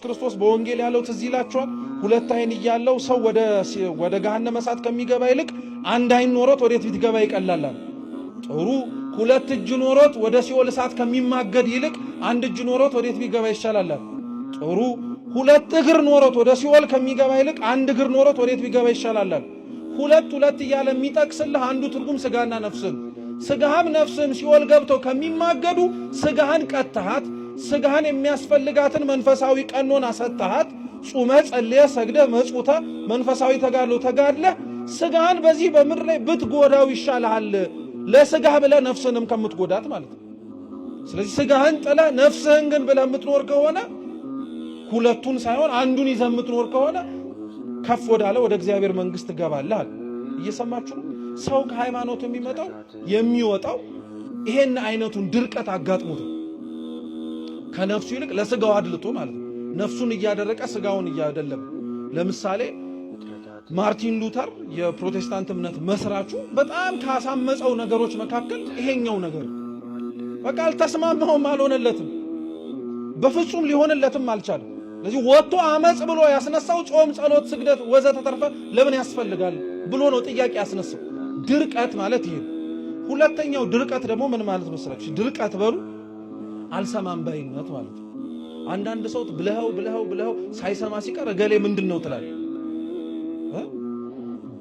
ክርስቶስ በወንጌል ያለው ትዝ ይላችኋል። ሁለት አይን እያለው ሰው ወደ ገሃነመ እሳት ከሚገባ ይልቅ አንድ አይን ኖሮት ወዴት ቢገባ ይቀላል። ጥሩ። ሁለት እጅ ኖሮት ወደ ሲኦል እሳት ከሚማገድ ይልቅ አንድ እጅ ኖሮት ወዴት ቢገባ ይሻላል። ጥሩ። ሁለት እግር ኖሮት ወደ ሲኦል ከሚገባ ይልቅ አንድ እግር ኖሮት ወዴት ቢገባ ይሻላል። ሁለት እያለ የሚጠቅስልህ አንዱ ትርጉም ስጋና ነፍስን፣ ስጋህም ነፍስም ሲኦል ገብተው ከሚማገዱ ስጋህን ቀጥተሃት ስጋህን የሚያስፈልጋትን መንፈሳዊ ቀኖና ሰጥተሃት ጾመህ ጸልየህ ሰግደህ መጽውተህ መንፈሳዊ ተጋድሎ ተጋድለህ ስጋህን በዚህ በምድር ላይ ብትጎዳው ይሻልሃል፣ ለስጋህ ብለህ ነፍስንም ከምትጎዳት ማለት ነው። ስለዚህ ስጋህን ጥለህ ነፍስህን ግን ብለህ የምትኖር ከሆነ ሁለቱን ሳይሆን አንዱን ይዘህ የምትኖር ከሆነ ከፍ ወዳለ ወደ እግዚአብሔር መንግሥት ትገባለህ። እየሰማችሁ ነው? ሰው ከሃይማኖት የሚወጣው ይሄን አይነቱን ድርቀት አጋጥሞት ከነፍሱ ይልቅ ለስጋው አድልቶ ማለት ነው። ነፍሱን እያደረቀ ስጋውን እያደለበ። ለምሳሌ ማርቲን ሉተር የፕሮቴስታንት እምነት መስራቹ በጣም ካሳመፀው ነገሮች መካከል ይሄኛው ነገር በቃ አልተስማማውም፣ አልሆነለትም፣ በፍጹም ሊሆንለትም አልቻለም። ስለዚህ ወጥቶ አመጽ ብሎ ያስነሳው ጾም፣ ጸሎት፣ ስግደት ወዘተ ተርፈ ለምን ያስፈልጋል ብሎ ነው ጥያቄ ያስነሳው። ድርቀት ማለት ይሄ። ሁለተኛው ድርቀት ደግሞ ምን ማለት መሰላችሁ? ድርቀት በሉ አልሰማም ባይነት ማለት ነው። አንዳንድ ሰው ብለኸው ሳይሰማ ሲቀር እገሌ ምንድነው ትላለህ?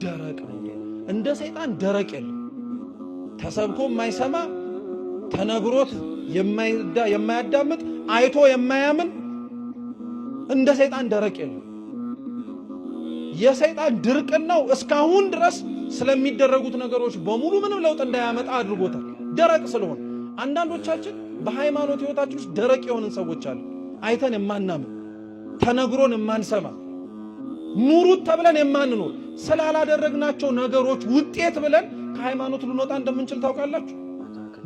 ደረቅ ነው። እንደ ሰይጣን ደረቅ የለም። ተሰብኮ የማይሰማ ተነግሮት የማያዳምጥ አይቶ የማያምን እንደ ሰይጣን ደረቅ የለም። የሰይጣን ድርቅናው እስካሁን ድረስ ስለሚደረጉት ነገሮች በሙሉ ምንም ለውጥ እንዳያመጣ አድርጎታል። ደረቅ ስለሆነ አንዳንዶቻችን በሃይማኖት ህይወታችን ውስጥ ደረቅ የሆንን ሰዎች አሉ። አይተን የማናምን ተነግሮን የማንሰማ ኑሩት ተብለን የማንኖር ስላላደረግናቸው ነገሮች ውጤት ብለን ከሃይማኖት ልንወጣ እንደምንችል ታውቃላችሁ።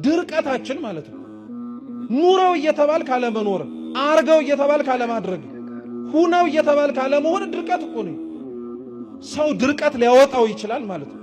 ድርቀታችን ማለት ነው። ኑረው እየተባል ካለመኖር፣ አርገው እየተባል ካለማድረግ፣ ሁነው እየተባል ካለመሆን ድርቀት እኮ ነው። ሰው ድርቀት ሊያወጣው ይችላል ማለት ነው።